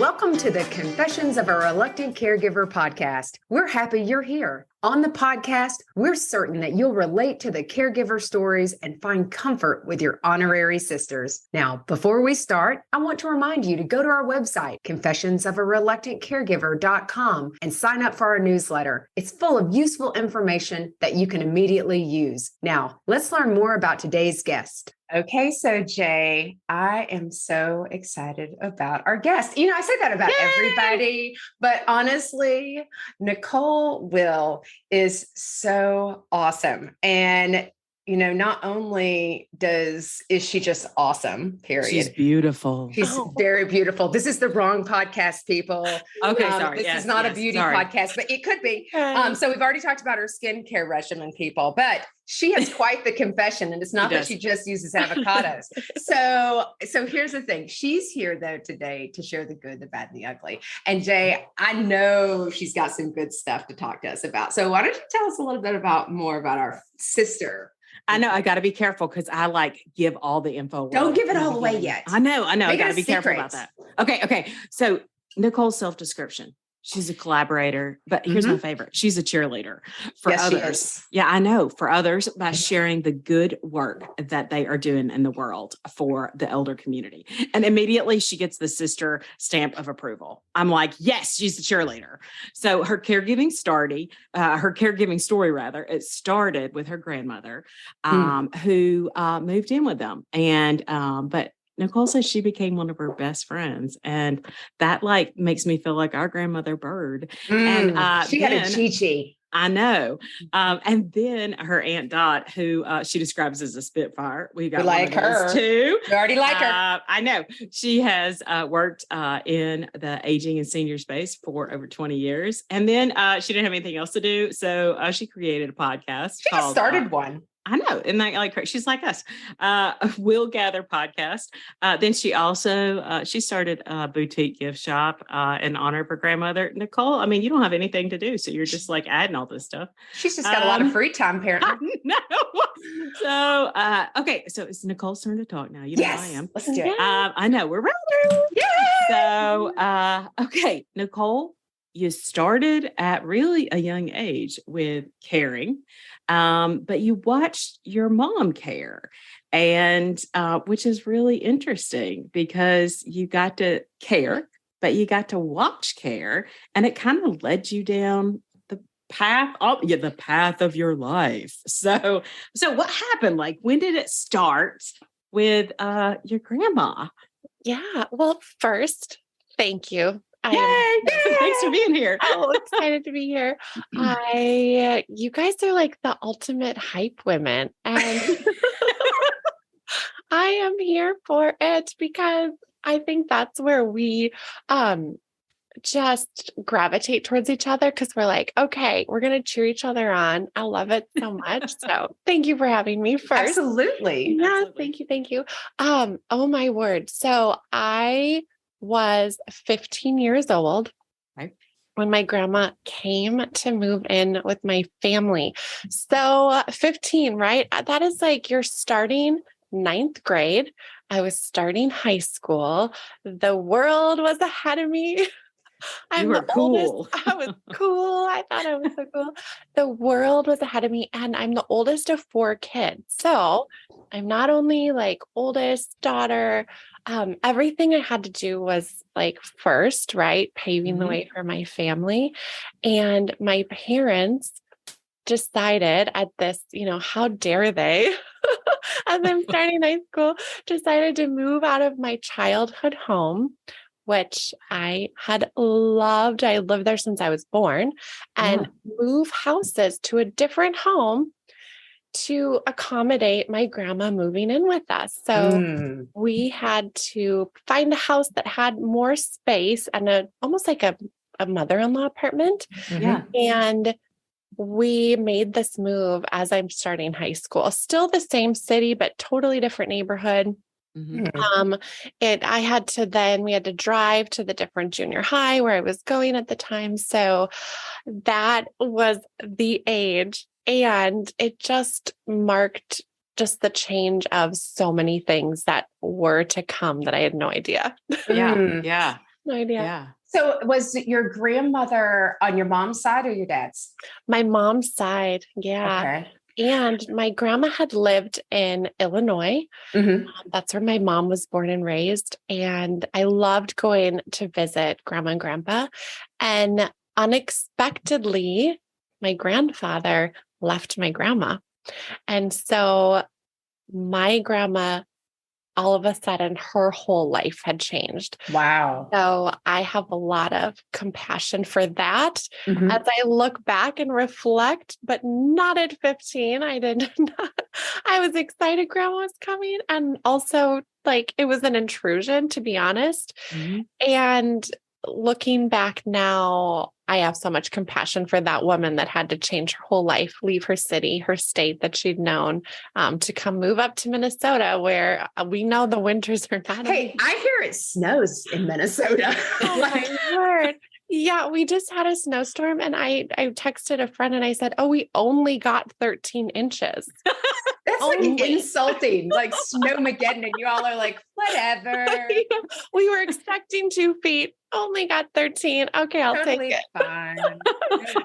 Welcome to the Confessions of a Reluctant Caregiver podcast. We're happy you're here. On the podcast, we're certain that you'll relate to the caregiver stories and find comfort with your honorary sisters. Now, before we start, I want to remind you to go to our website, confessionsofareluctantcaregiver.com, and sign up for our newsletter. It's full of useful information that you can immediately use. Now, let's learn more about today's guest. Okay, so Jay, I am so excited about our guest. You know, I say that about everybody, but honestly, Nicole Will is so awesome. And, you know, not only is she just awesome, period. She's beautiful. She's very beautiful. This is the wrong podcast, people. Okay, sorry. This is not a beauty podcast, but it could be. So we've already talked about her skincare regimen, people, but she has quite the confession, and it's not that she just uses avocados. So here's the thing. She's here though today to share the good, the bad, and the ugly. And Jay, I know she's got some good stuff to talk to us about. So why don't you tell us a little bit more about our sister? I know I got to be careful because I give all the info. Don't give it all away yet. I know. I got to be careful about that. Okay. So Nicole's self-description. She's a collaborator, but here's my favorite. She's a cheerleader for others. She is. Yeah, I know. For others by sharing the good work that they are doing in the world for the elder community. And immediately she gets the sister stamp of approval. I'm like, yes, she's a cheerleader. So her caregiving story, it started with her grandmother, who moved in with them. And, but Nicole says she became one of her best friends, and that makes me feel like our grandmother Bird. And she had a Chi-Chi. I know. And then her Aunt Dot, who she describes as a Spitfire. We like her too. We already like her. I know. She has worked in the aging and senior space for over 20 years. And then she didn't have anything else to do. So she created a podcast. She just started one. I know. Isn't that she's like us, Will Gather podcast. Then she also, she started a boutique gift shop in honor of her grandmother. Nicole, I mean, you don't have anything to do. So you're just adding all this stuff. She's just got a lot of free time, apparently. No. So, okay. So it's Nicole's turn to talk now. You know I am. Let's do it. I know we're ready. Yay! So, okay. Nicole, you started at really a young age with caring. But you watched your mom care, and which is really interesting because you got to care, but you got to watch care, and it kind of led you down the path of your life. So what happened? When did it start with your grandma? Yeah. Well, first, thank you. Yay! Thanks for being here. Oh, excited to be here. You guys are like the ultimate hype women, and I am here for it because I think that's where we just gravitate towards each other because we're like, okay, we're going to cheer each other on. I love it so much. So thank you for having me first. Absolutely. Yeah. Thank you. Oh my word. So I was 15 years old when my grandma came to move in with my family. So 15, right? That is you're starting 9th grade. I was starting high school. The world was ahead of me. You were cool. Oldest. I was cool. I thought I was so cool. The world was ahead of me, and I'm the oldest of 4 kids. So I'm not only oldest daughter, everything I had to do was first, right? Paving the way for my family. And my parents decided at this, how dare they, as I'm starting high school, decided to move out of my childhood home, which I had loved. I lived there since I was born, and move houses to a different home to accommodate my grandma moving in with us. So we had to find a house that had more space and almost like a mother-in-law apartment. Yeah. And we made this move as I'm starting high school, still the same city, but totally different neighborhood. Mm-hmm. We had to drive to the different junior high where I was going at the time. So that was the age, and it just marked just the change of so many things that were to come that I had no idea. Yeah. No idea. Yeah. So was your grandmother on your mom's side or your dad's? My mom's side. Yeah. Okay. And my grandma had lived in Illinois. Mm-hmm. That's where my mom was born and raised. And I loved going to visit grandma and grandpa. And unexpectedly, my grandfather left my grandma. And so my grandma, all of a sudden, her whole life had changed. Wow. So I have a lot of compassion for that Mm-hmm. as I look back and reflect, but not at 15. I did not. I was excited grandma was coming. And also, like, it was an intrusion, to be honest. Mm-hmm. And looking back now, I have so much compassion for that woman that had to change her whole life, leave her city, her state that she'd known, to come move up to Minnesota, where we know the winters are not. Hey, I hear it snows in Minnesota. Oh my word. Yeah, we just had a snowstorm and I texted a friend and I said, oh, we only got 13 inches. That's like insulting, like Snowmageddon, and you all are like, whatever. Yeah, we were expecting 2 feet, only got 13. Okay, I'll Totally take it. fine.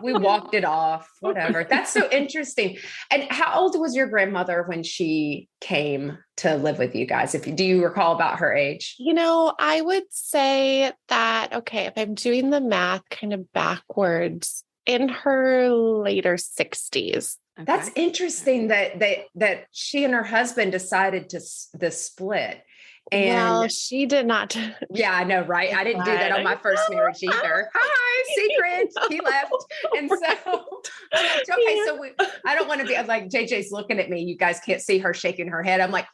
We walked it off, whatever. That's so interesting. And how old was your grandmother when she came to live with you guys? Do you recall about her age? I would say that, okay, if I'm doing the math kind of backwards, in her later 60s. Okay. That's interesting that she and her husband decided to the split. And well, she did not. Yeah, I know, right? I didn't do that on my first marriage either. Hi, secret. He left. And so, okay, so I don't want to be like, JJ's looking at me. You guys can't see her shaking her head. I'm like,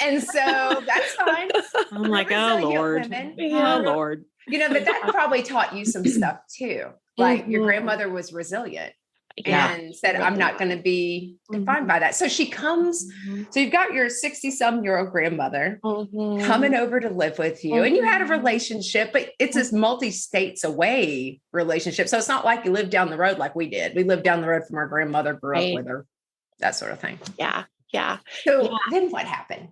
and so that's fine. I'm like, oh, Lord. Oh, Lord. But that probably taught you some stuff too. Like your grandmother was resilient. And said, I'm not going to be defined by that. So she comes, so you've got your 60-some-year-old grandmother coming over to live with you, and you had a relationship, but it's this multi-states away relationship. So it's not like you lived down the road like we did. We lived down the road from our grandmother, grew up with her, that sort of thing. Yeah. Yeah. So then what happened?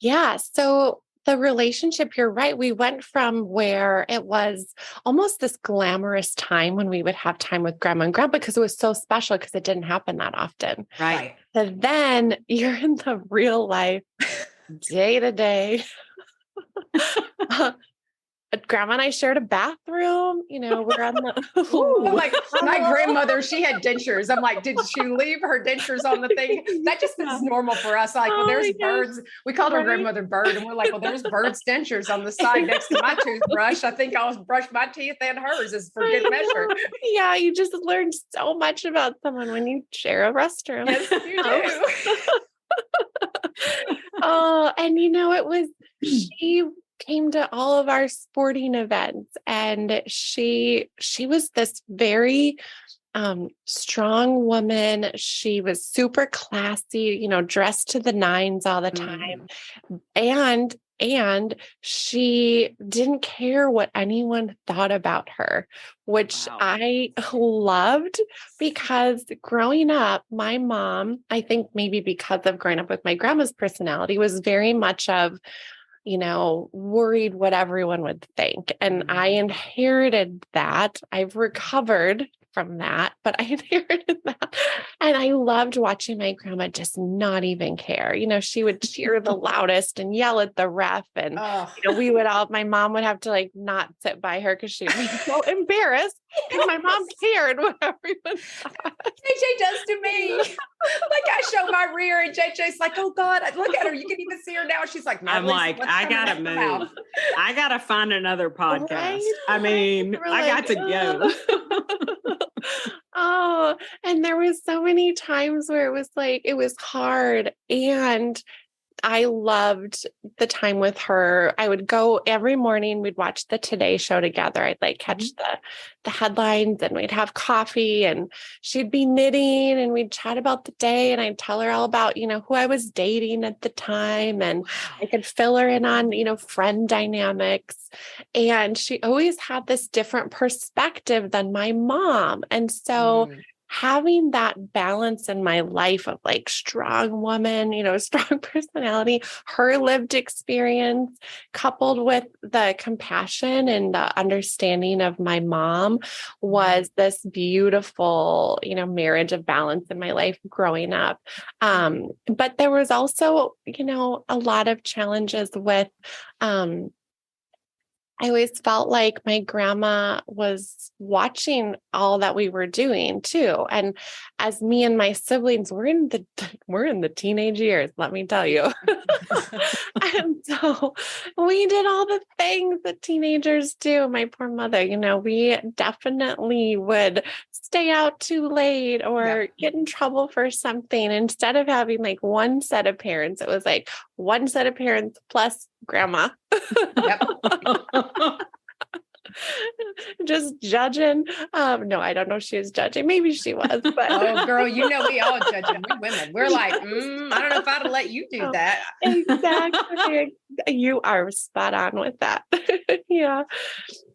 Yeah. So the relationship, you're right. We went from where it was almost this glamorous time when we would have time with grandma and grandpa because it was so special because it didn't happen that often. Right. So then you're in the real life, day to day. Grandma and I shared a bathroom, we're on the. Like my grandmother, she had dentures. I'm like, did she leave her dentures on the thing? That just is normal for us. Like, well, there's birds. We called her grandmother Bird, and we're like, well, there's Bird's dentures on the side next to my toothbrush. I think I'll brush my teeth and hers is for good measure. Yeah, you just learn so much about someone when you share a restroom. Yes, you do. And it was she came to all of our sporting events, and she was this very strong woman. She was super classy, dressed to the nines all the time. And she didn't care what anyone thought about her, which I loved because growing up, my mom, I think maybe because of growing up with my grandma's personality, was very much of, worried what everyone would think. And I inherited that. I've recovered from that, but I inherited that. And I loved watching my grandma just not even care. She would cheer the loudest and yell at the ref. And, my mom would have to not sit by her because she would be so embarrassed because my mom cared what everyone thought. JJ does to me. Like I show my rear and JJ's like, oh God, look at her. You can even see her now. She's like, I'm like, I gotta move. I gotta find another podcast. Right? I mean, I got to go. Oh, and there was so many times where it was hard, and I loved the time with her. I would go every morning. We'd watch the Today Show together. I'd catch the headlines, and we'd have coffee, and she'd be knitting, and we'd chat about the day, and I'd tell her all about, who I was dating at the time, and I could fill her in on, friend dynamics. And she always had this different perspective than my mom. And so having that balance in my life of like strong woman, strong personality, her lived experience, coupled with the compassion and the understanding of my mom was this beautiful, marriage of balance in my life growing up. But there was also, a lot of challenges with, I always felt like my grandma was watching all that we were doing too. And as me and my siblings, we're in the teenage years, let me tell you. And so we did all the things that teenagers do. My poor mother, we definitely would stay out too late or get in trouble for something. Instead of having like one set of parents, it was like one set of parents plus grandma. Yep. Just judging. No, I don't know if she was judging. Maybe she was, but oh girl, we all judging. We women. We're like, I don't know if I'd let you do that. Exactly. You are spot on with that. Yeah.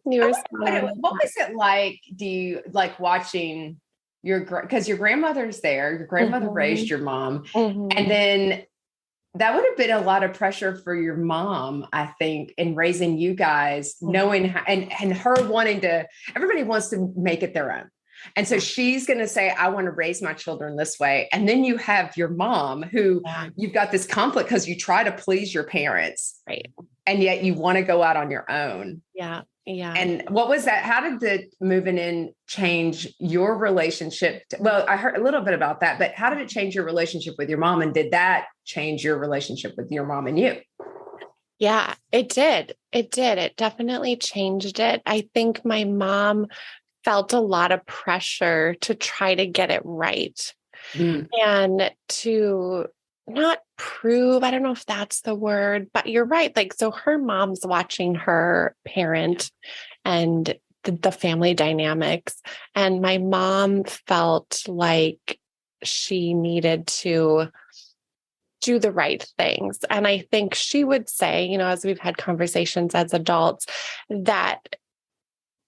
You were spot on. What was it like? Do you like watching because your grandmother's there, your grandmother raised your mom, and then that would have been a lot of pressure for your mom, I think, in raising you guys, knowing how, and her wanting to, everybody wants to make it their own. And so she's going to say, I want to raise my children this way. And then you have your mom who you've got this conflict because you try to please your parents. Right. And yet you want to go out on your own. Yeah. Yeah. And what was that? How did the moving in change your relationship? Well, I heard a little bit about that, but how did it change your relationship with your mom? And did that change your relationship with your mom and you? Yeah, it did. It did. It definitely changed it. I think my mom felt a lot of pressure to try to get it right and to not prove, I don't know if that's the word, but you're right. Like, so her mom's watching her parent and the family dynamics. And my mom felt like she needed to do the right things. And I think she would say, as we've had conversations as adults, that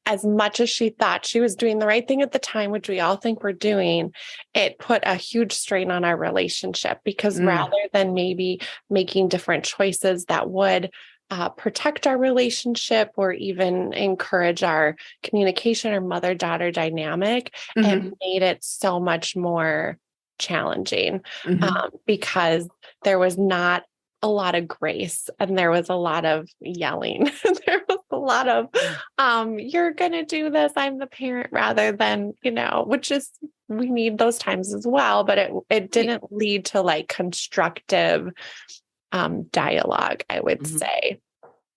as much as she thought she was doing the right thing at the time, which we all think we're doing, it put a huge strain on our relationship because rather than maybe making different choices that would protect our relationship or even encourage our communication or mother-daughter dynamic, it made it so much more challenging because there was not a lot of grace and there was a lot of yelling. There was a lot of, you're going to do this. I'm the parent rather than, which is, we need those times as well, but it didn't lead to like constructive dialogue, I would say.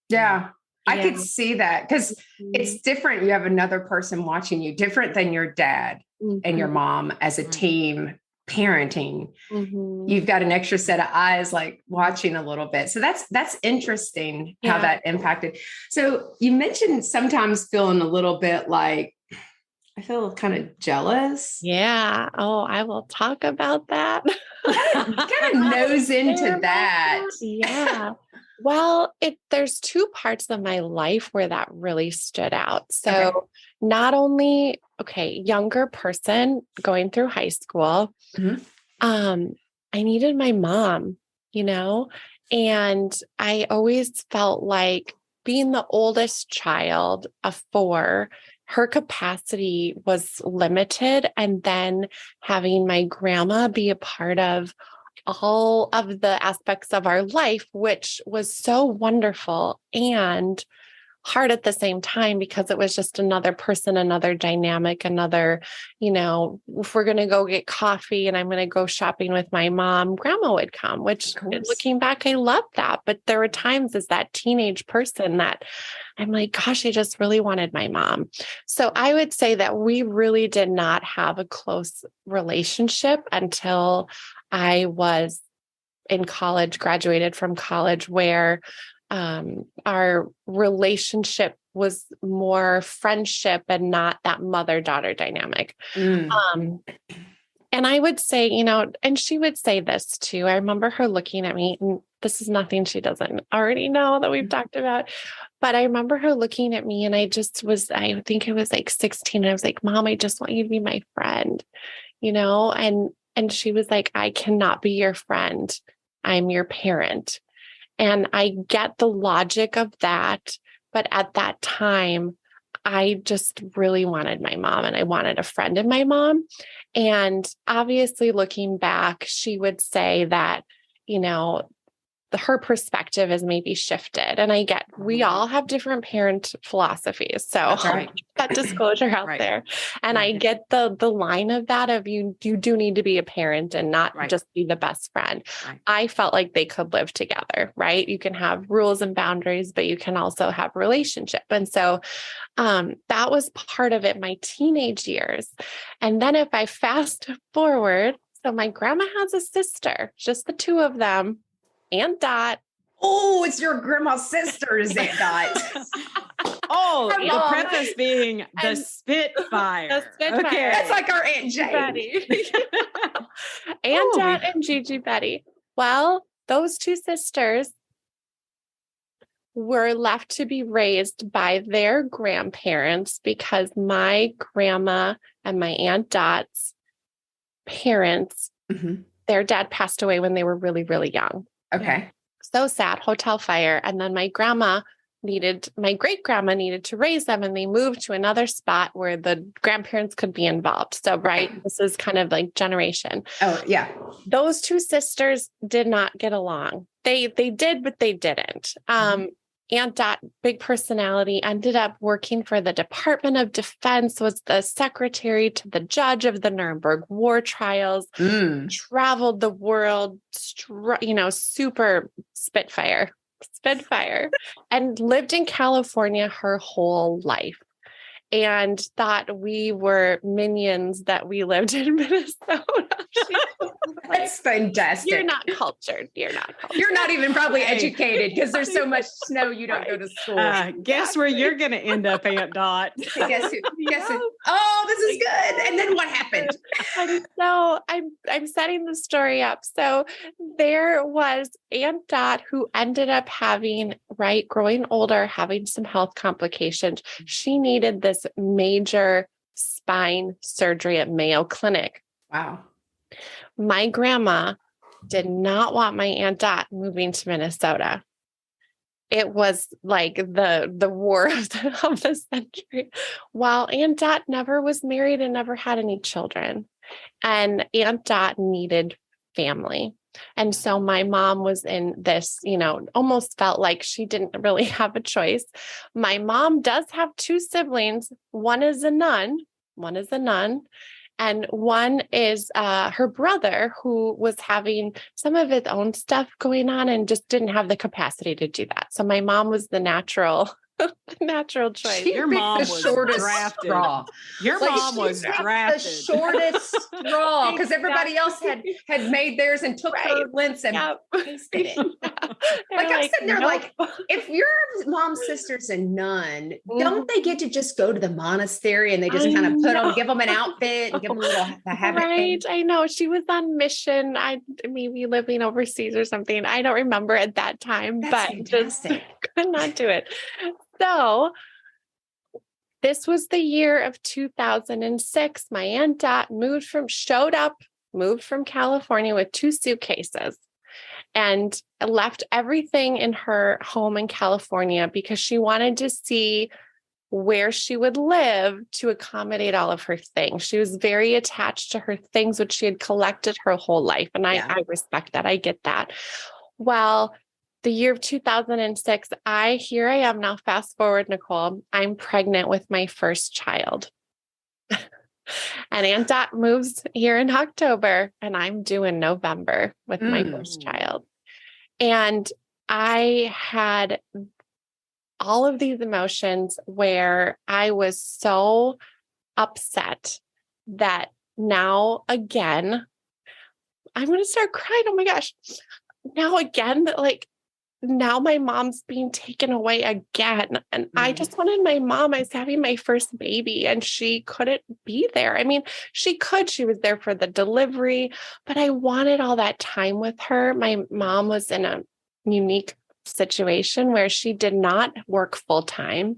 Yeah. I could see that because it's different. You have another person watching you, different than your dad and your mom as a team parenting. You've got an extra set of eyes, like watching a little bit. So that's interesting how that impacted. So you mentioned sometimes feeling a little bit like, I feel kind of jealous. Yeah. Oh, I will talk about that. Kind of nose into that. Yeah. Well, there's two parts of my life where that really stood out. So not only, younger person going through high school, I needed my mom, and I always felt like being the oldest child of 4, her capacity was limited. And then having my grandma be a part of all of the aspects of our life, which was so wonderful and hard at the same time because it was just another person, another dynamic, another, if we're going to go get coffee and I'm going to go shopping with my mom, grandma would come, which looking back, I love that. But there were times as that teenage person that I'm like, gosh, I just really wanted my mom. So I would say that we really did not have a close relationship until I was in college, graduated from college, where our relationship was more friendship and not that mother-daughter dynamic. And I would say, and she would say this too. I remember her looking at me, and this is nothing she doesn't already know that we've talked about. But I remember her looking at me and I think it was like 16. And I was like, Mom, I just want you to be my friend, and she was like, I cannot be your friend. I'm your parent. And I get the logic of that. But at that time, I just really wanted my mom and I wanted a friend in my mom. And obviously looking back, she would say that, her perspective has maybe shifted. And I get, we all have different parent philosophies. So That's right. that disclosure out there. And I get the line of that of you do need to be a parent and not just be the best friend. Right. I felt like they could live together, right? You can have rules and boundaries, but you can also have relationship. And so that was part of it, my teenage years. And then if I fast forward, so my grandma has a sister, just the two of them. Aunt Dot. Oh, it's your grandma's sister, is Aunt Dot. The preface being the Spitfire. The Spitfire. Okay. That's like our Aunt Jane. Aunt Dot and Gigi Betty. Well, those two sisters were left to be raised by their grandparents because my grandma and my Aunt Dot's parents, their dad passed away when they were really, really young. Okay. So sad, hotel fire. And then my great grandma needed to raise them and they moved to another spot where the grandparents could be involved. So, this is kind of like generation. Oh, yeah. Those two sisters did not get along. They did, but they didn't. Aunt Dot, big personality, ended up working for the Department of Defense, was the secretary to the judge of the Nuremberg war trials, traveled the world, super Spitfire, and lived in California her whole life. And thought we were minions that we lived in Minnesota. That's fantastic. You're not cultured. You're not even probably educated because there's so much snow you don't go to school. Guess where you're going to end up, Aunt Dot. Guess who? Oh, this is good. And then what happened? And so I'm setting the story up. So there was Aunt Dot who ended up growing older, having some health complications. She needed this major spine surgery at Mayo Clinic. Wow. My grandma did not want my Aunt Dot moving to Minnesota. It was like the war of the century. While Aunt Dot never was married and never had any children. And Aunt Dot needed family. And so my mom was in this, almost felt like she didn't really have a choice. My mom does have two siblings. One is a nun. And one is her brother who was having some of his own stuff going on and just didn't have the capacity to do that. So my mom was the natural choice. Your mom was drafted. Straw. Your mom was drafted. The shortest straw because everybody else had made theirs and took her lengths and pasted it. I'm sitting there like, if your mom's sister's a nun, don't they get to just go to the monastery and they just kind of give them an outfit and give them a habit? Right. I know. She was on mission. Maybe living overseas or something. I don't remember at that time, but just could not do it. So this was the year of 2006. My Aunt Dot moved from California with 2 suitcases and left everything in her home in California because she wanted to see where she would live to accommodate all of her things. She was very attached to her things, which she had collected her whole life. And I respect that. I get that. Well, the year of 2006, here I am now, fast forward, Nicole, I'm pregnant with my first child. And Aunt Dot moves here in October and I'm due in November with my first child. And I had all of these emotions where I was so upset that now again, I'm going to start crying. Oh my gosh. Now again, now my mom's being taken away again. And I just wanted my mom. I was having my first baby and she couldn't be there. I mean, she was there for the delivery, but I wanted all that time with her. My mom was in a unique situation where she did not work full time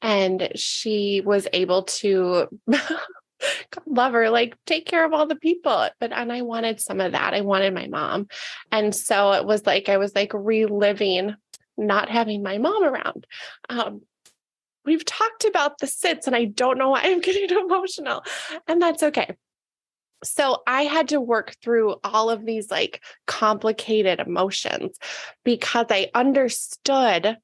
and she was able to God love her, like take care of all the people. And I wanted some of that. I wanted my mom. And so it was like, I was like reliving not having my mom around. We've talked about the sits and I don't know why I'm getting emotional, and that's okay. So I had to work through all of these like complicated emotions because I understood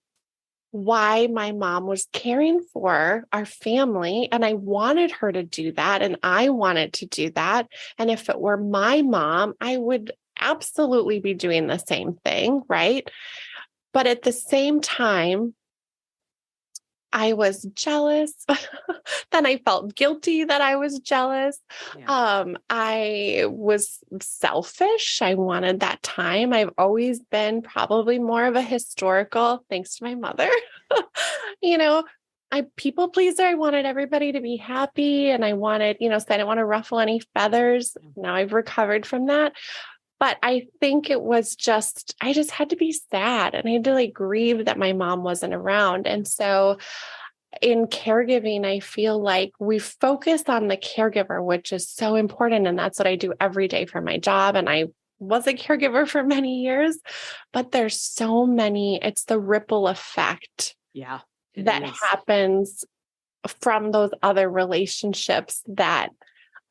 why my mom was caring for our family. And I wanted her to do that. And I wanted to do that. And if it were my mom, I would absolutely be doing the same thing. Right. But at the same time, I was jealous. Then I felt guilty that I was jealous. Yeah. I was selfish. I wanted that time. I've always been probably more of a historical, thanks to my mother. I people pleaser. I wanted everybody to be happy. And I wanted, so I didn't want to ruffle any feathers. Now I've recovered from that. But I think it was I just had to be sad and I had to like grieve that my mom wasn't around. And so in caregiving, I feel like we focus on the caregiver, which is so important. And that's what I do every day for my job. And I was a caregiver for many years, but there's so many, it's the ripple effect that happens from those other relationships that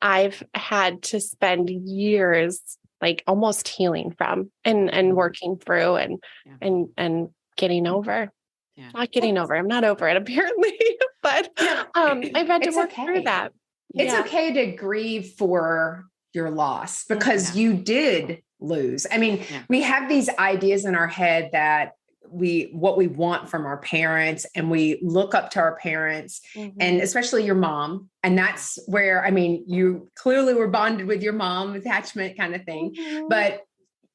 I've had to spend years like almost healing from and working through and getting over. Yeah. Not getting over. I'm not over it apparently, but I've had to work through that. It's okay to grieve for your loss because you did lose. I mean, we have these ideas in our head that what we want from our parents, and we look up to our parents and especially your mom. And that's where, I mean, you clearly were bonded with your mom, attachment kind of thing, but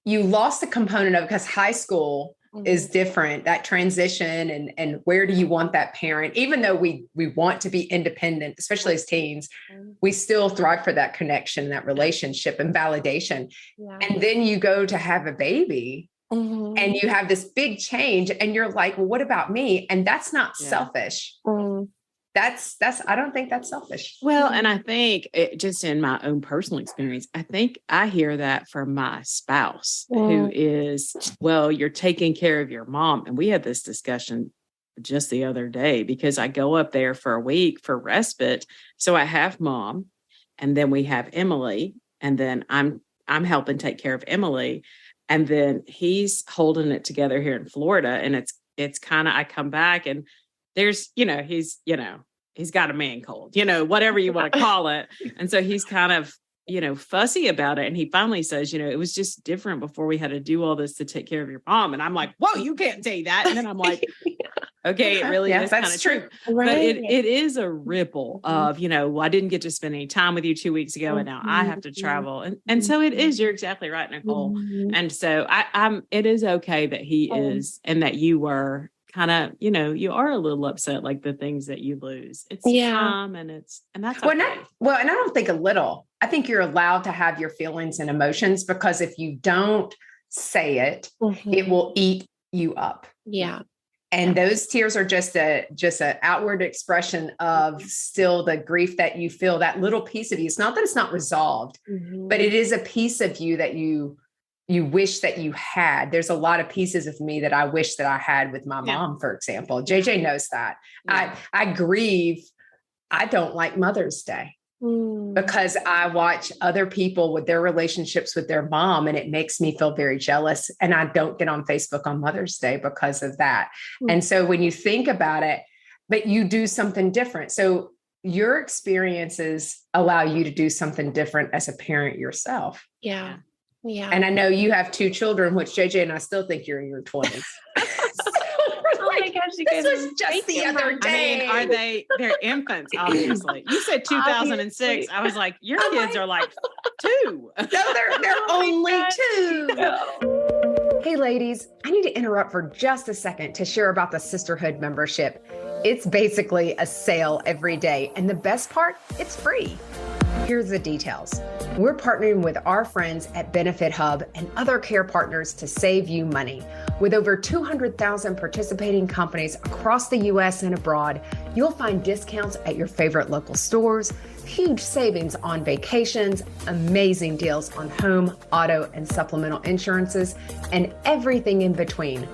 you lost the component of, because high school is different, that transition and where do you want that parent, even though we want to be independent, especially as teens, we still thrive for that connection, that relationship and validation. Yeah. And then you go to have a baby and you have this big change and you're like, well, what about me? And that's not selfish. That's, I don't think that's selfish. Well, and I think just in my own personal experience, I think I hear that from my spouse who is, well, you're taking care of your mom. And we had this discussion just the other day because I go up there for a week for respite. So I have mom and then we have Emily and then I'm helping take care of Emily. And then he's holding it together here in Florida. And it's kind of, I come back and there's, he's got a man cold, whatever you want to call it. And so he's kind of, fussy about it. And he finally says, it was just different before we had to do all this to take care of your mom. And I'm like, whoa, you can't say that. And then I'm like, okay, it really is kind of true. Right. But it is a ripple of, I didn't get to spend any time with you 2 weeks ago. And now I have to travel. And so it is, you're exactly right, Nicole. And so it is okay that he is, and that you were kind of, you are a little upset, like the things that you lose. It's time and that's okay. And I don't think a little, I think you're allowed to have your feelings and emotions, because if you don't say it, it will eat you up. Yeah. And those tears are just an outward expression of still the grief that you feel, that little piece of you. It's not that it's not resolved, but it is a piece of you that you wish that you had. There's a lot of pieces of me that I wish that I had with my mom, for example. JJ knows that. Yeah. I grieve. I don't like Mother's Day because I watch other people with their relationships with their mom, and it makes me feel very jealous. And I don't get on Facebook on Mother's Day because of that. And so when you think about it, but you do something different. So your experiences allow you to do something different as a parent yourself. Yeah. Yeah. And I know you have 2 children, which JJ and I still think you're in your 20s. Oh my gosh, this was just the other day. I mean, they're infants, obviously. You said 2006. I was like, your kids are like 2. No, they're only 2. Hey, ladies, I need to interrupt for just a second to share about the Sisterhood membership. It's basically a sale every day. And the best part, it's free. Here's the details. We're partnering with our friends at Benefit Hub and other care partners to save you money. With over 200,000 participating companies across the U.S. and abroad, you'll find discounts at your favorite local stores, huge savings on vacations, amazing deals on home, auto, and supplemental insurances, and everything in between.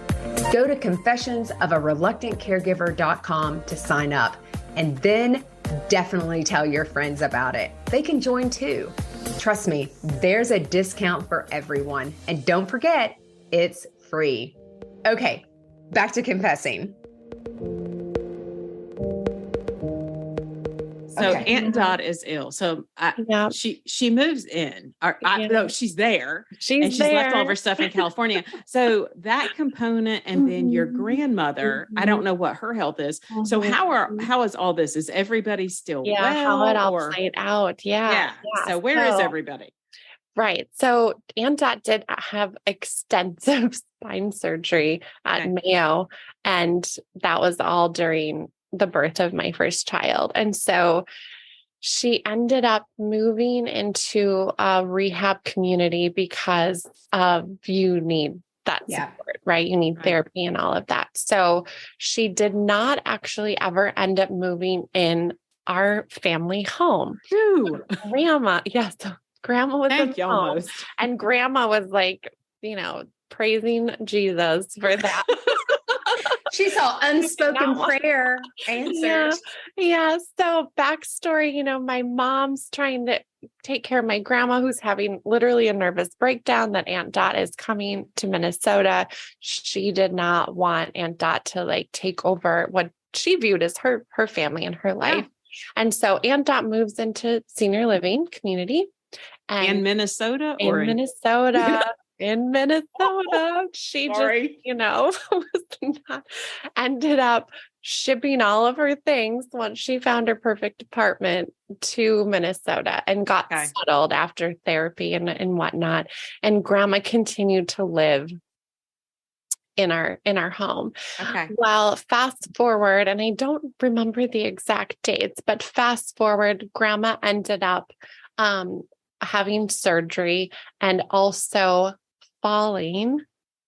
Go to confessionsofareluctantcaregiver.com to sign up, and then definitely tell your friends about it. They can join too. Trust me, there's a discount for everyone. And don't forget, it's free. Okay, back to confessing. So Aunt Dot is ill. So she moves in. No, she's there. She's left all of her stuff in California. So that component, and then your grandmother, I don't know what her health is. So how is all this? Is everybody still well? How it all played out. Yeah. So where is everybody? Right. So Aunt Dot did have extensive spine surgery at Mayo, and that was all during the birth of my first child. And so she ended up moving into a rehab community because you need that support, right? You need therapy and all of that. So she did not actually ever end up moving in our family home. Grandma, Grandma was in home, and Grandma was like, praising Jesus for that. She saw unspoken prayer answered. Yeah. So backstory, my mom's trying to take care of my grandma who's having literally a nervous breakdown, that Aunt Dot is coming to Minnesota. She did not want Aunt Dot to take over what she viewed as her family and her life. And so Aunt Dot moves into senior living community. In Minnesota? In Minnesota, she ended up shipping all of her things once she found her perfect apartment to Minnesota and got settled after therapy and whatnot. And Grandma continued to live in our home. Well, fast forward, and I don't remember the exact dates, but fast forward, Grandma ended up having surgery and also falling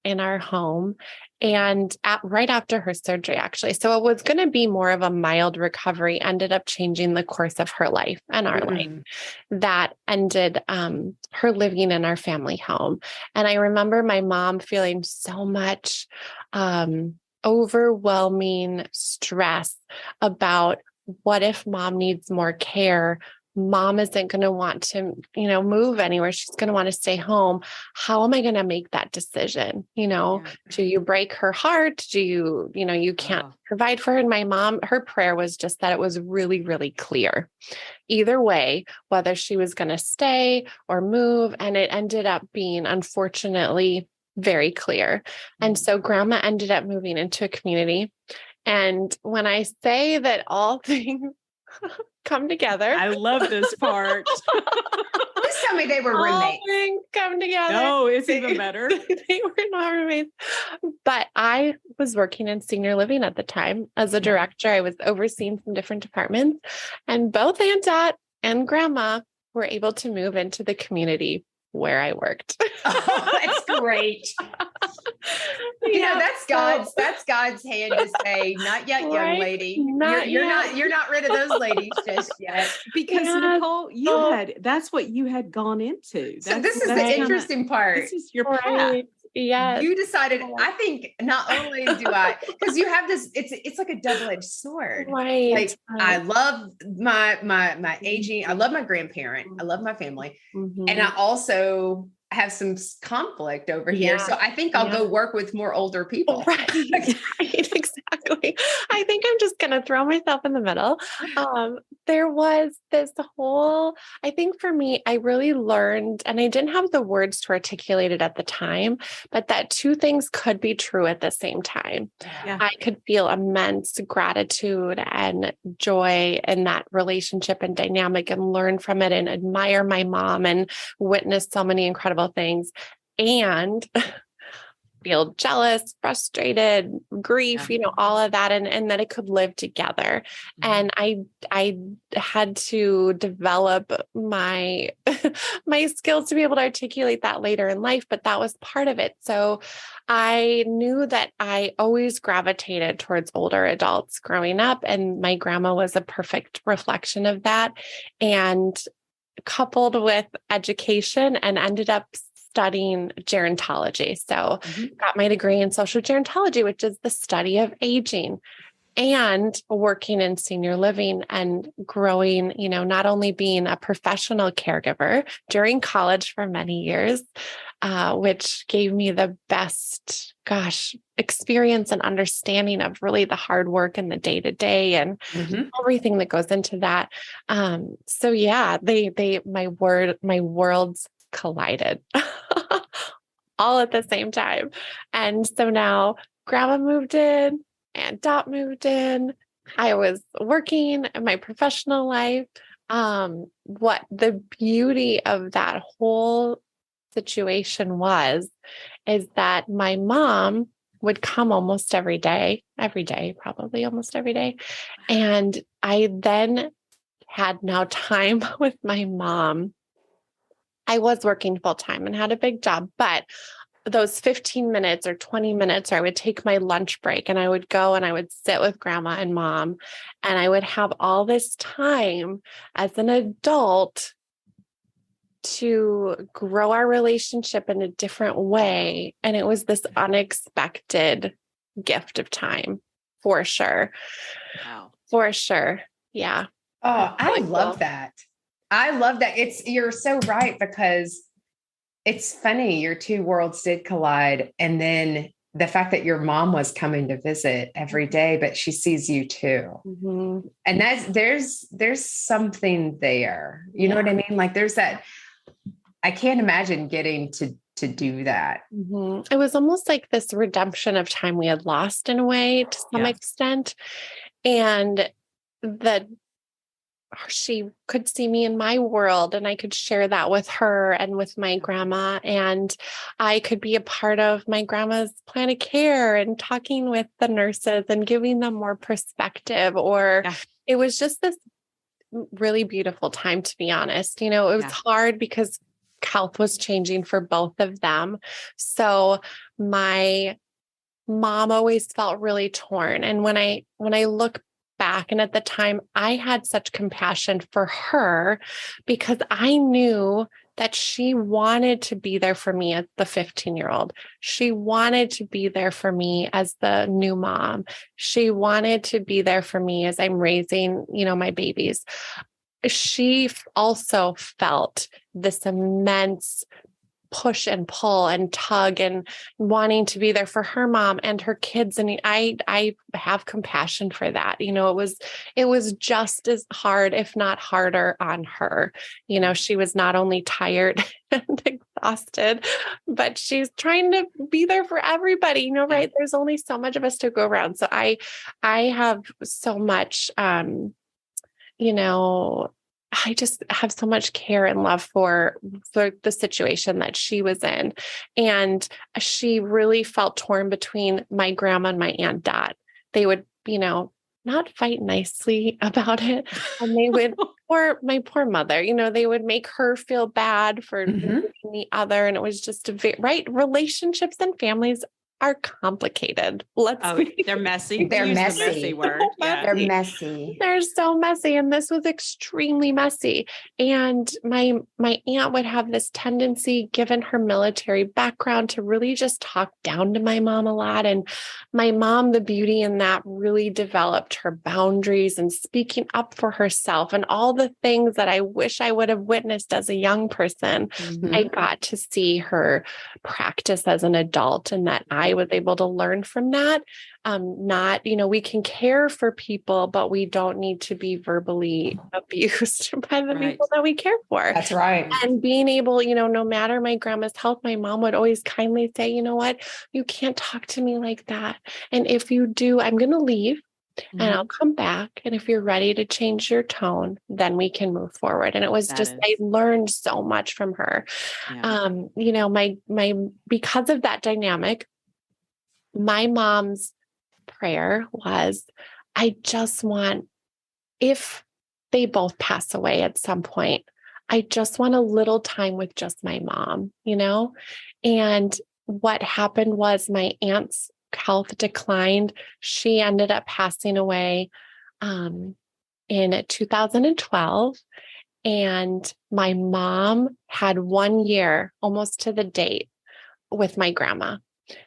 in our home, and right after her surgery, actually. So it was going to be more of a mild recovery, ended up changing the course of her life and our life. That ended her living in our family home. And I remember my mom feeling so much overwhelming stress about, what if Mom needs more care? Mom isn't going to want to, move anywhere. She's going to want to stay home. How am I going to make that decision? Do you break her heart? Do you, you can't provide for her? And my mom, her prayer was just that it was really, really clear. Either way, whether she was going to stay or move. And it ended up being, unfortunately, very clear. And so Grandma ended up moving into a community. And when I say that all things come together. I love this part. Please tell me they were roommates. All things come together. No, it's even better. They were not roommates. But I was working in senior living at the time as a director. I was overseeing some different departments, and both Aunt Dot and Grandma were able to move into the community where I worked. Oh, that's great. That's God's hand to say, not yet, young lady. You're not rid of those ladies just yet. Because Nicole, that's what you had gone into. So this is the interesting part. This is your path. Yeah. You decided, I think not only do I, because you have this, it's like a double-edged sword. Right. I love my aging, I love my grandparent, I love my family. And I also have some conflict over here. So I think I'll go work with more older people. Right. Exactly. I think I'm just going to throw myself in the middle. There was this whole, I think for me, I really learned, and I didn't have the words to articulate it at the time, but that two things could be true at the same time. Yeah. I could feel immense gratitude and joy in that relationship and dynamic, and learn from it and admire my mom and witness so many incredible things. And feel jealous, frustrated, grief, all of that, and that it could live together. And I had to develop my my skills to be able to articulate that later in life, but that was part of it. So I knew that I always gravitated towards older adults growing up, and my grandma was a perfect reflection of that. And coupled with education, and ended up studying gerontology. So got my degree in social gerontology, which is the study of aging, and working in senior living and growing, not only being a professional caregiver during college for many years, which gave me the best, experience and understanding of really the hard work and the day-to-day and everything that goes into that. So yeah, my worlds collided all at the same time. And so now grandma moved in and Dot moved in. I was working in my professional life. What the beauty of that whole situation is that my mom would come almost every day, probably almost every day. And I then had now time with my mom. I was working full time and had a big job, but those 15 minutes or 20 minutes, or I would take my lunch break and I would go and I would sit with grandma and mom, and I would have all this time as an adult to grow our relationship in a different way. And it was this unexpected gift of time, for sure. Wow. For sure. Yeah. Oh, I love that. I love that. You're so right, because it's funny. Your two worlds did collide. And then the fact that your mom was coming to visit every day, but she sees you too. And there's something there, you know what I mean? Like there's that, I can't imagine getting to do that. It was almost like this redemption of time we had lost in a way to some extent. And that she could see me in my world, and I could share that with her and with my grandma, and I could be a part of my grandma's plan of care and talking with the nurses and giving them more perspective. It was just this really beautiful time, to be honest. It was hard because health was changing for both of them. So my mom always felt really torn. And when I look back, and at the time I had such compassion for her, because I knew that she wanted to be there for me as the 15-year-old. She wanted to be there for me as the new mom. She wanted to be there for me as I'm raising, my babies. She also felt this immense push and pull and tug and wanting to be there for her mom and her kids. And I have compassion for that. It was just as hard, if not harder, on her. She was not only tired and exhausted, but she's trying to be there for everybody, right? There's only so much of us to go around. So I have so much, I just have so much care and love for the situation that she was in. And she really felt torn between my grandma and my Aunt Dot. They would, not fight nicely about it. And they would, or my poor mother, they would make her feel bad for the other. And it was just relationships and families are complicated. They're messy. They're messy. The messy word. They're messy. They're so messy. And this was extremely messy. And my aunt would have this tendency, given her military background, to really just talk down to my mom a lot. And my mom, the beauty in that, really developed her boundaries and speaking up for herself and all the things that I wish I would have witnessed as a young person. I got to see her practice as an adult, and that I was able to learn from that. We can care for people, but we don't need to be verbally abused by the people that we care for. That's right. And being able, no matter my grandma's health, my mom would always kindly say, you know what, you can't talk to me like that. And if you do, I'm going to leave. And I'll come back. And if you're ready to change your tone, then we can move forward. And it was I learned so much from her. Yeah. Because of that dynamic, my mom's prayer was, I just want, if they both pass away at some point, I just want a little time with just my mom, And what happened was my aunt's health declined. She ended up passing away in 2012. And my mom had 1 year almost to the date with my grandma.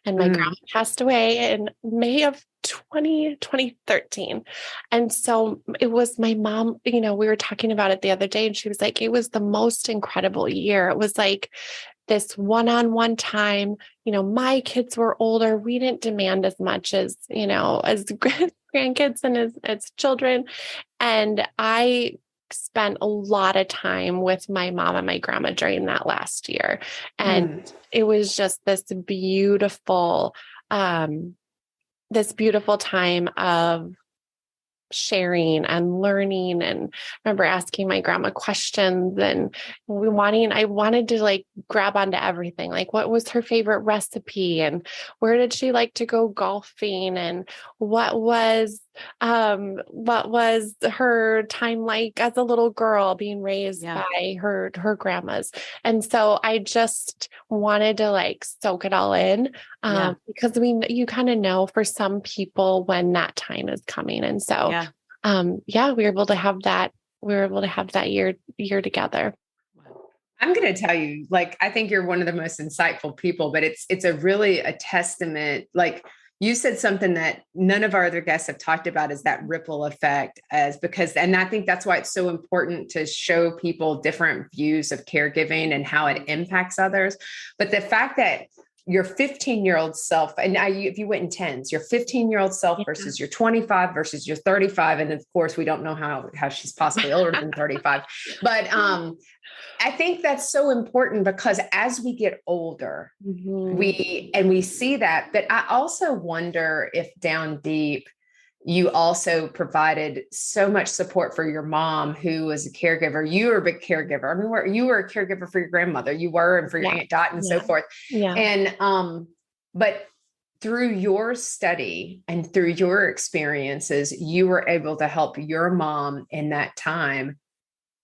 And my grandma passed away in May of 2013. And so it was my mom, we were talking about it the other day, and she was like, it was the most incredible year. It was like this one-on-one time. My kids were older. We didn't demand as much as grandkids and as children. And I spent a lot of time with my mom and my grandma during that last year. And it was just this beautiful time of sharing and learning. And I remember asking my grandma questions, and I wanted to like grab onto everything. Like, what was her favorite recipe, and where did she like to go golfing, and what was her time like as a little girl being raised by her grandmas. And so I just wanted to like soak it all in, because you kind of know for some people when that time is coming. And so, we were able to have that. We were able to have that year together. I'm going to tell you, like, I think you're one of the most insightful people, but it's a testament. Like, you said something that none of our other guests have talked about, is that ripple effect, and I think that's why it's so important to show people different views of caregiving and how it impacts others. But the fact that your 15-year-old self, and if you went in tens, your 15-year-old self versus your 25 versus your 35. And of course, we don't know how she's possibly older than 35, but I think that's so important, because as we get older, we see that. But I also wonder if down deep, you also provided so much support for your mom, who was a caregiver. You were a big caregiver. I mean, you were a caregiver for your grandmother. You were, and for your Aunt Dot and so forth. Yeah. And, but through your study and through your experiences, you were able to help your mom in that time.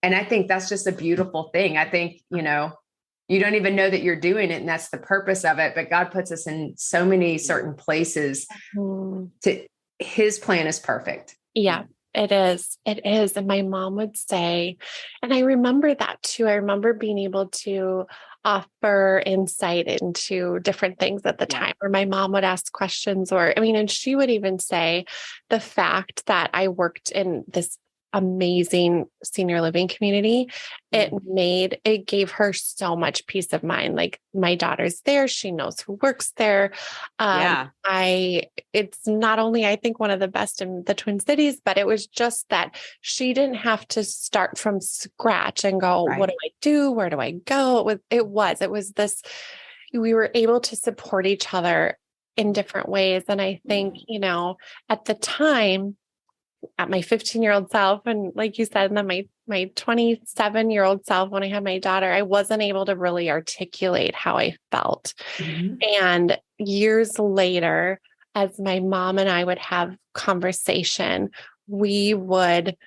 And I think that's just a beautiful thing. I think, you don't even know that you're doing it, and that's the purpose of it. But God puts us in so many certain places His plan is perfect. Yeah, it is. It is. And my mom would say, and I remember that too. I remember being able to offer insight into different things at the time, where my mom would ask questions, and she would even say the fact that I worked in this amazing senior living community, it gave her so much peace of mind. Like, my daughter's there. She knows who works there. It's not only, I think, one of the best in the Twin Cities, but it was just that she didn't have to start from scratch and go, what do I do? Where do I go? It was this, we were able to support each other in different ways. And I think, at the time, at my 15-year-old self, and like you said, and then my 27-year-old self, when I had my daughter, I wasn't able to really articulate how I felt. And years later, as my mom and I would have conversation, we would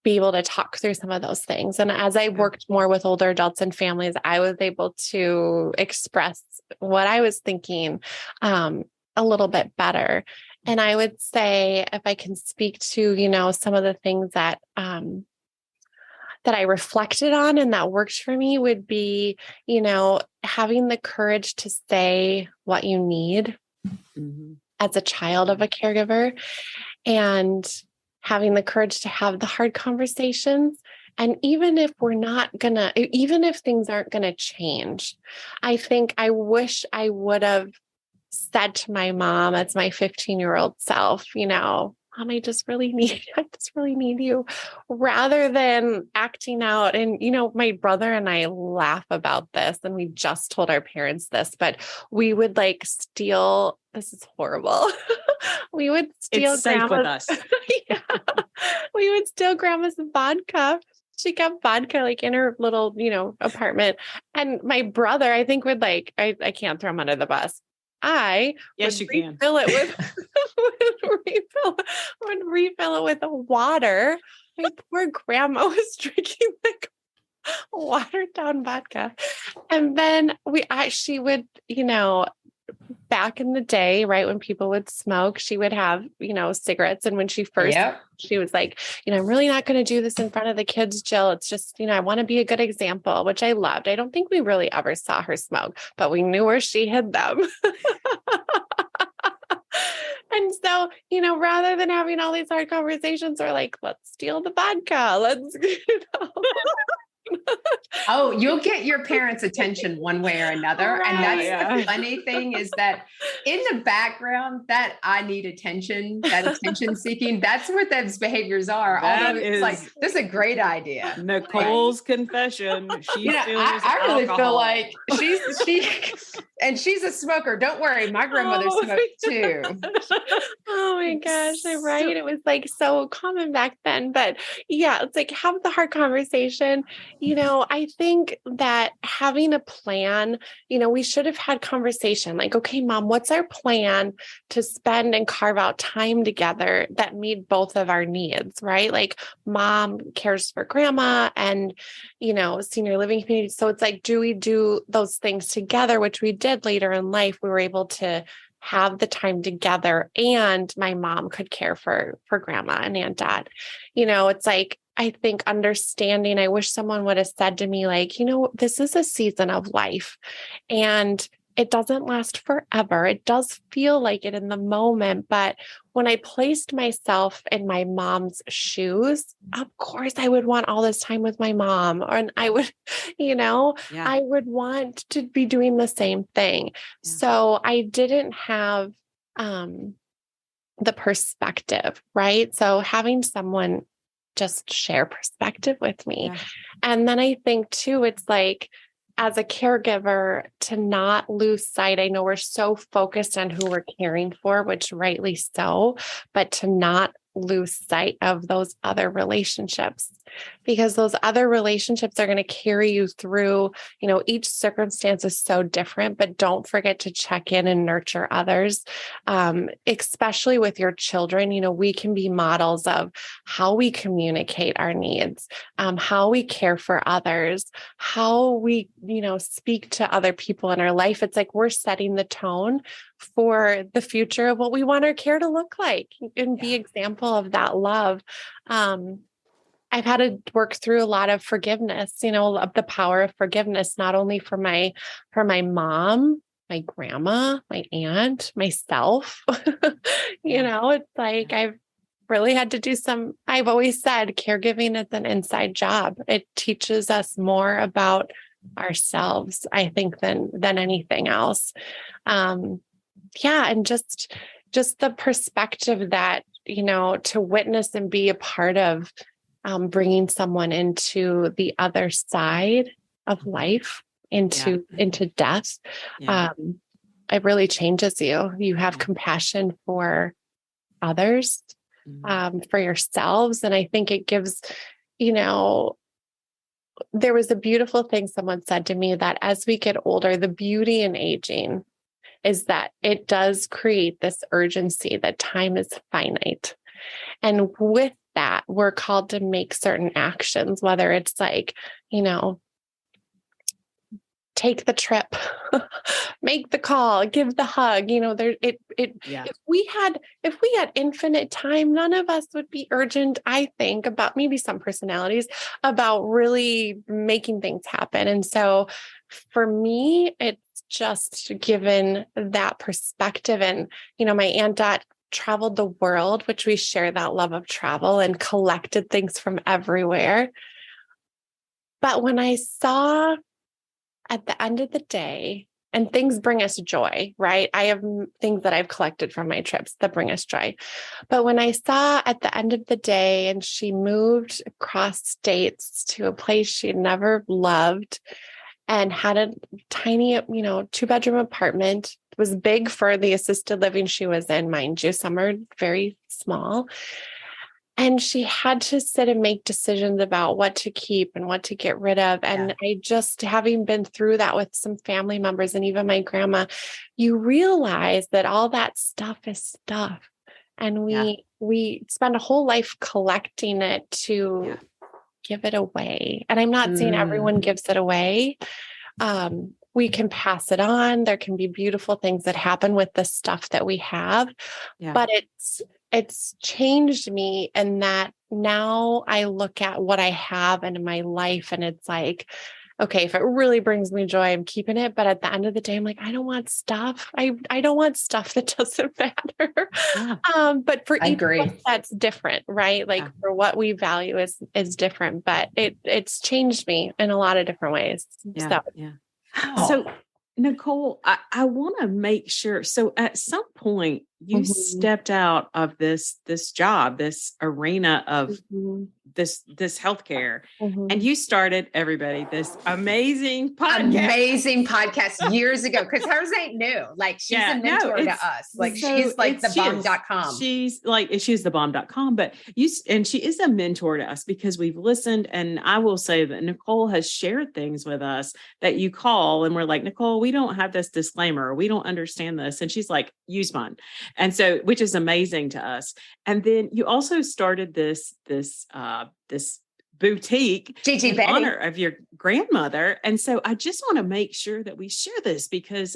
be able to talk through some of those things. And as I worked more with older adults and families, I was able to express what I was thinking a little bit better. And I would say, if I can speak to, some of the things that I reflected on and that worked for me, would be, having the courage to say what you need as a child of a caregiver, and having the courage to have the hard conversations. And even if even if things aren't going to change, I think I wish I would have said to my mom, as my 15-year-old self, Mom, I just really need you, rather than acting out. And, my brother and I laugh about this, and we just told our parents this, but we would steal, this is horrible. We would steal it's safe with us. We would steal grandma's vodka. She kept vodka in her little, apartment. And my brother, I think, would I can't throw him under the bus. I yes, would you can refill it with would refill it with water. My poor grandma was drinking like watered down vodka. And then she would, back in the day, right, when people would smoke, she would have, cigarettes. And when she first, she was like, I'm really not going to do this in front of the kids, Jill. It's just, I want to be a good example, which I loved. I don't think we really ever saw her smoke, but we knew where she hid them. And so, rather than having all these hard conversations, we're like, let's steal the vodka. Let's, Oh, you'll get your parents' attention one way or another. Right. And that's the funny thing is that in the background, that I need attention, that attention seeking, that's what those behaviors are. That Although it's like, this is a great idea. Nicole's confession. She I really feel like she's a smoker. Don't worry. My grandmother smoked too. Oh my gosh. I'm right. It was like so common back then, but yeah, it's like have the hard conversation. I think that having a plan, we should have had conversation like, okay, Mom, what's our plan to spend and carve out time together that meet both of our needs, right? Like Mom cares for grandma and, senior living community. So it's like, do we do those things together, which we did later in life? We were able to have the time together and my mom could care for grandma and Aunt Dad. It's like, I think understanding, I wish someone would have said to me like, this is a season of life and it doesn't last forever. It does feel like it in the moment. But when I placed myself in my mom's shoes, of course I would want all this time with my mom and I would, I would want to be doing the same thing. Yeah. So I didn't have the perspective, right? So having someone just share perspective with me. Yeah. And then I think too, it's like, as a caregiver to not lose sight. I know we're so focused on who we're caring for, which rightly so, but to not lose sight of those other relationships because those other relationships are going to carry you through, each circumstance is so different, but don't forget to check in and nurture others, especially with your children. We can be models of how we communicate our needs, how we care for others, how we, speak to other people in our life. It's like we're setting the tone for the future of what we want our care to look like and be example of that love. I've had to work through a lot of forgiveness, of the power of forgiveness, not only for my mom, my grandma, my aunt, myself. It's like I've really had to do I've always said caregiving is an inside job. It teaches us more about ourselves, I think, than anything else. And just the perspective that, to witness and be a part of bringing someone into the other side of life, into death, it really changes you. You have compassion for others, for yourselves. And I think it gives, there was a beautiful thing someone said to me that as we get older, the beauty in aging is that it does create this urgency that time is finite. And with that, we're called to make certain actions, whether it's like, take the trip, make the call, give the hug, if we had infinite time, none of us would be urgent, I think, about maybe some personalities about really making things happen. And so for me, it's just given that perspective. And, my Aunt Dot traveled the world, which we share that love of travel and collected things from everywhere. But when I saw at the end of the day, and things bring us joy, right? I have things that I've collected from my trips that bring us joy. But when I saw at the end of the day, and she moved across states to a place she'd never loved and had a tiny, 2-bedroom apartment, it was big for the assisted living she was in, mind you, some are very small. And she had to sit and make decisions about what to keep and what to get rid of. And I just, having been through that with some family members and even my grandma, you realize that all that stuff is stuff. And we spend a whole life collecting it to give it away. And I'm not saying everyone gives it away. We can pass it on. There can be beautiful things that happen with the stuff that we have, but it's changed me in that now I look at what I have in my life and it's like, okay, if it really brings me joy, I'm keeping it. But at the end of the day, I'm like, I don't want stuff. I don't want stuff that doesn't matter. But for each of us, that's different, right? Like for what we value is different, but it's changed me in a lot of different ways. So Nicole, I want to make sure. So at some point you stepped out of this job, this arena of this healthcare, and you started, everybody, this amazing podcast years ago. Because hers ain't new. Like she's a mentor to us. Like she's like the bomb.com. She's the bomb.com, but she is a mentor to us because we've listened. And I will say that Nicole has shared things with us that you call and we're like, Nicole, we don't have this disclaimer, or we don't understand this. And she's like, use mine. And so, which is amazing to us. And then you also started this boutique in honor of your grandmother. And so I just want to make sure that we share this because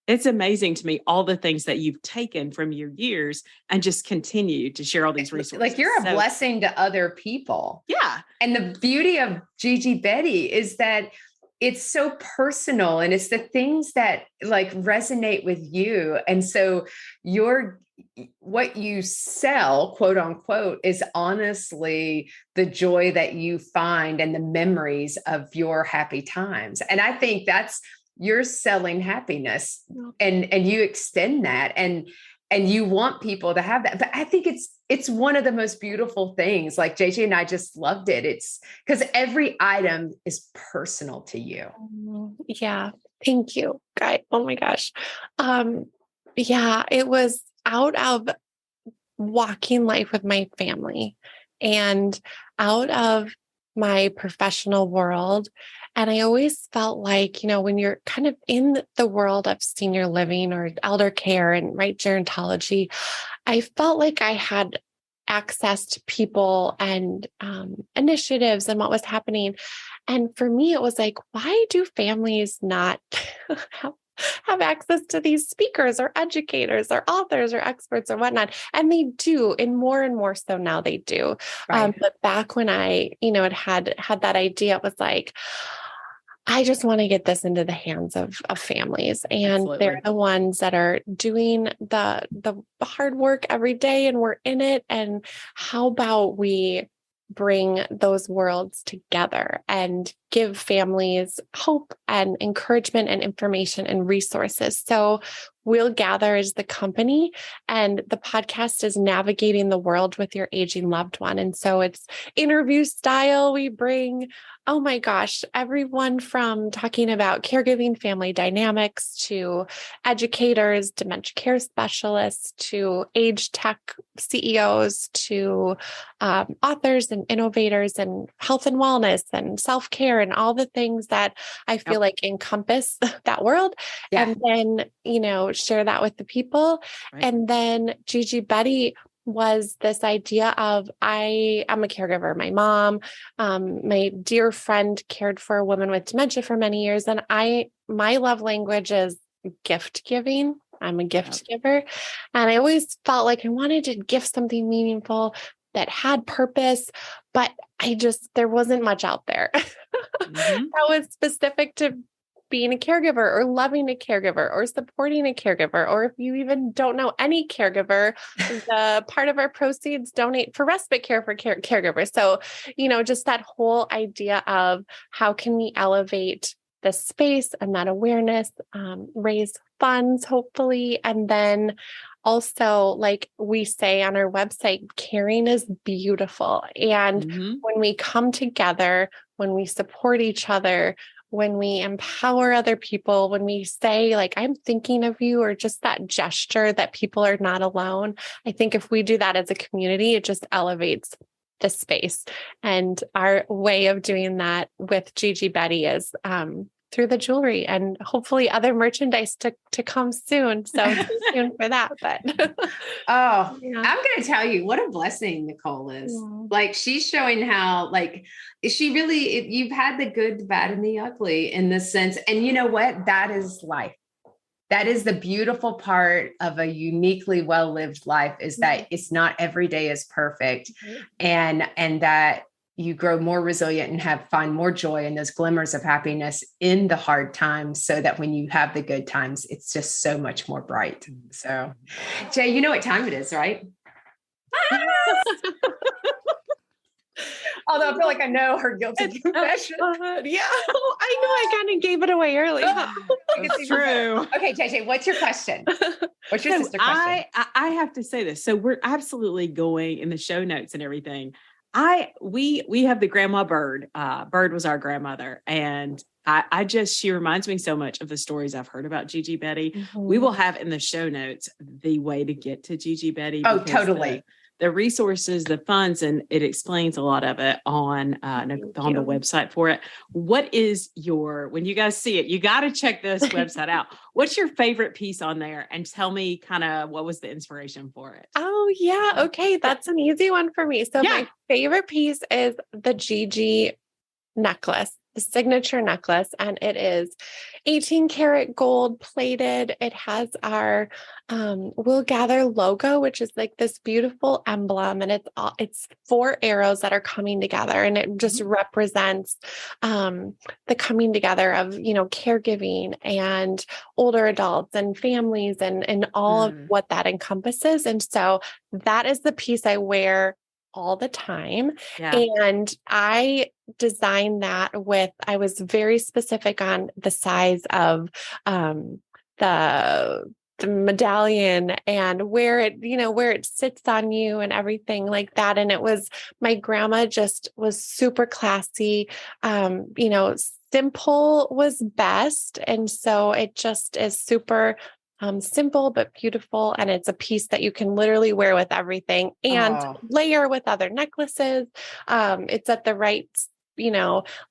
it's amazing to me, all the things that you've taken from your years and just continue to share all these resources. Like you're a blessing to other people. Yeah. And the beauty of Gigi Betty is that it's so personal and it's the things that like resonate with you. And so what you sell, quote unquote, is honestly the joy that you find and the memories of your happy times. And I think you're selling happiness and you extend that and you want people to have that. But I think it's one of the most beautiful things. Like JJ and I just loved it. It's because every item is personal to you. Yeah. Thank you, guys. Oh my gosh. It was out of walking life with my family and out of my professional world. And I always felt like, when you're kind of in the world of senior living or elder care and gerontology, I felt like I had access to people and initiatives and what was happening. And for me, it was like, why do families not have access to these speakers or educators or authors or experts or whatnot? And they do, and more so now they do. Right. But back when I, had that idea, it was like, I just want to get this into the hands of families. And Absolutely. They're the ones that are doing the hard work every day and we're in it. And how about we bring those worlds together and give families hope and encouragement and information and resources. So We'll Gather is the company, and the podcast is navigating the world with your aging loved one. And so it's interview style. We bring, oh my gosh, everyone from talking about caregiving, family dynamics, to educators, dementia care specialists, to age tech CEOs, to authors and innovators, and health and wellness and self-care, and all the things that I feel like encompass that world. Yeah. And then, share that with the people. Right. And then Gigi Betty was this idea of I'm a caregiver. My mom, my dear friend, cared for a woman with dementia for many years. And my love language is gift giving. I'm a gift giver. And I always felt like I wanted to give something meaningful that had purpose, but there wasn't much out there that was specific to being a caregiver or loving a caregiver or supporting a caregiver. Or if you even don't know any caregiver, the part of our proceeds donate for respite care for caregivers. So, just that whole idea of how can we elevate the space and that awareness, raise funds, hopefully. And then also, like we say on our website, caring is beautiful. And when we come together, when we support each other, when we empower other people, when we say like, I'm thinking of you, or just that gesture that people are not alone. I think if we do that as a community, it just elevates the space. And our way of doing that with Gigi Betty is through the jewelry, and hopefully other merchandise to come soon. So stay tuned for that. But I'm going to tell you what a blessing Nicole is. Like, she's showing how, like, she really, you've had the good, the bad, and the ugly in this sense. And you know what? That is life. That is the beautiful part of a uniquely well-lived life, is that it's not every day is perfect, and that you grow more resilient and find more joy in those glimmers of happiness in the hard times, so that when you have the good times, it's just so much more bright. So, Jay, you know what time it is, right? Although I feel like I know her guilty confession. Yeah, I know I kind of gave it away early. It's true. Okay, JJ, what's your question? What's your sister question? I have to say this. So we're absolutely going in the show notes and everything. We have the grandma Bird. Bird was our grandmother, and she reminds me so much of the stories I've heard about Gigi Betty. Mm-hmm. We will have in the show notes the way to get to Gigi Betty. Oh, totally. The resources, the funds, and it explains a lot of it on the website for it. What is when you guys see it, you got to check this website out. What's your favorite piece on there? And tell me kind of what was the inspiration for it? Oh, yeah. Okay. That's an easy one for me. So my favorite piece is the Gigi necklace, the signature necklace, and it is 18 karat gold plated. It has our We'll Gather logo, which is like this beautiful emblem, and it's 4 arrows that are coming together, and it just represents the coming together of, caregiving and older adults and families and all of what that encompasses. And so that is the piece I wear all the time. Yeah. And I designed that I was very specific on the size of the medallion and where it sits on you and everything like that. And my grandma just was super classy. Simple was best. And so it just is super simple, but beautiful. And it's a piece that you can literally wear with everything and layer with other necklaces. It's at the right,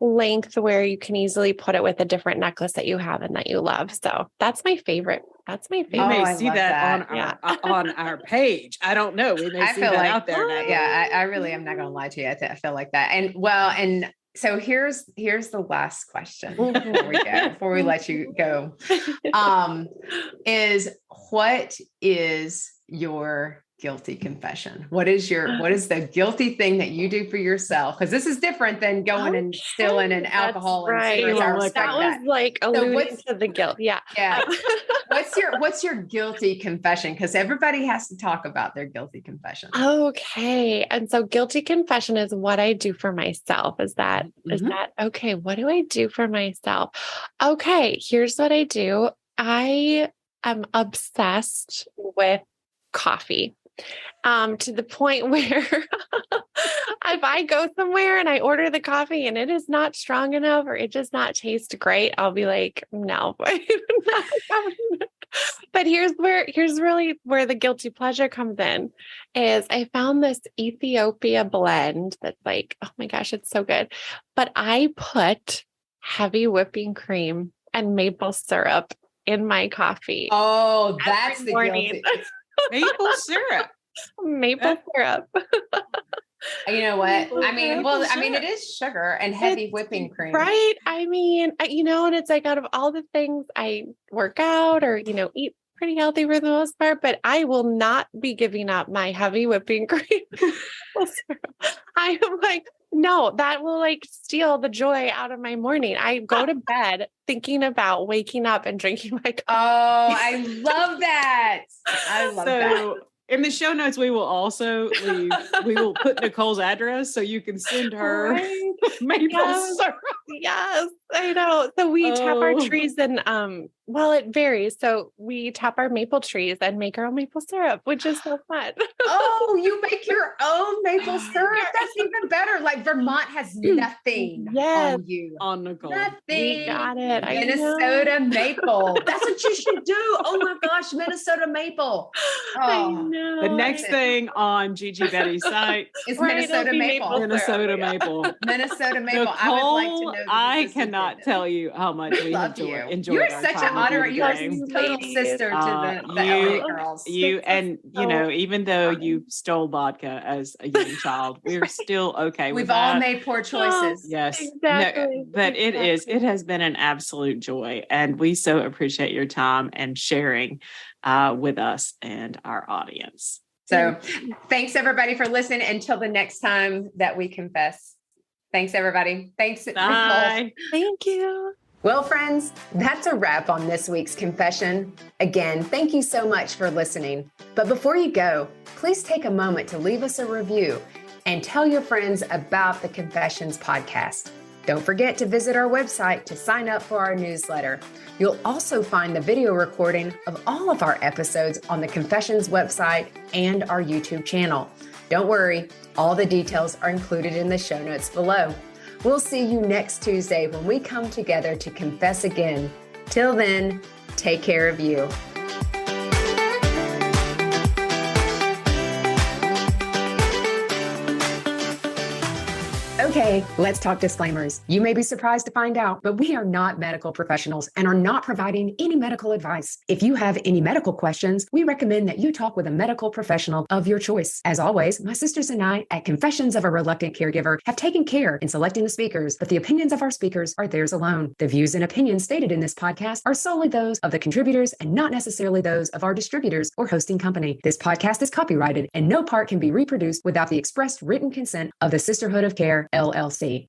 length where you can easily put it with a different necklace that you have and that you love. So that's my favorite. You may see that on our page. I don't know. We may see that out there now. Yeah, I really am not going to lie to you. I feel like that. And so here's the last question before we let you go. Is what is your guilty confession? What is the guilty thing that you do for yourself? Because this is different than going and stealing and alcohol and cigarettes. That was like alluding to the guilt. Yeah. Yeah. What's your guilty confession? Because everybody has to talk about their guilty confession. Okay. And so guilty confession is what I do for myself. Is that okay? What do I do for myself? Okay. Here's what I do. I am obsessed with coffee. To the point where if I go somewhere and I order the coffee and it is not strong enough or it does not taste great, I'll be like, no. But here's really where the guilty pleasure comes in, is I found this Ethiopia blend that's like, oh my gosh, it's so good. But I put heavy whipping cream and maple syrup in my coffie. Oh, that's the guilty. Maple syrup. Maple syrup. You know what? It is sugar and heavy whipping cream. Right. And it's like, out of all the things, I work out or, eat pretty healthy for the most part, but I will not be giving up my heavy whipping cream. I am like, no, that will like steal the joy out of my morning. I go to bed thinking about waking up and drinking my coffee. Oh, I love that. That. In the show notes, we will put Nicole's address so you can send her maple syrup. Yes, I know. So we tap our trees in Well, it varies. So we tap our maple trees and make our own maple syrup, which is so fun. Oh, you make your own maple syrup? That's even better. Like Vermont has nothing on you. On Nicole. Nothing. We got it. Minnesota maple. That's what you should do. Oh my gosh, Minnesota maple. Oh, I know. The next thing on Gigi Betty's site is Minnesota maple. Minnesota maple. Minnesota maple. Nicole, I would like to know. I cannot tell you how much we have enjoyed. You're such an honor. You are total sister to the LA girls. Even though you stole vodka as a young child, we're still okay with that. We've all made poor choices. Yes. Exactly. But it has been an absolute joy. And we so appreciate your time and sharing with us and our audience. So thanks everybody for listening. Until the next time that we confess. Thanks everybody. Thanks. Bye. Thank you. Well, friends, that's a wrap on this week's confession. Again, thank you so much for listening. But before you go, please take a moment to leave us a review and tell your friends about the Confessions podcast. Don't forget to visit our website to sign up for our newsletter. You'll also find the video recording of all of our episodes on the Confessions website and our YouTube channel. Don't worry, all the details are included in the show notes below. We'll see you next Tuesday when we come together to confess again. Till then, take care of you. Okay, let's talk disclaimers. You may be surprised to find out, but we are not medical professionals and are not providing any medical advice. If you have any medical questions, we recommend that you talk with a medical professional of your choice. As always, my sisters and I at Confessions of a Reluctant Caregiver have taken care in selecting the speakers, but the opinions of our speakers are theirs alone. The views and opinions stated in this podcast are solely those of the contributors and not necessarily those of our distributors or hosting company. This podcast is copyrighted and no part can be reproduced without the expressed written consent of the Sisterhood of Care, LLC.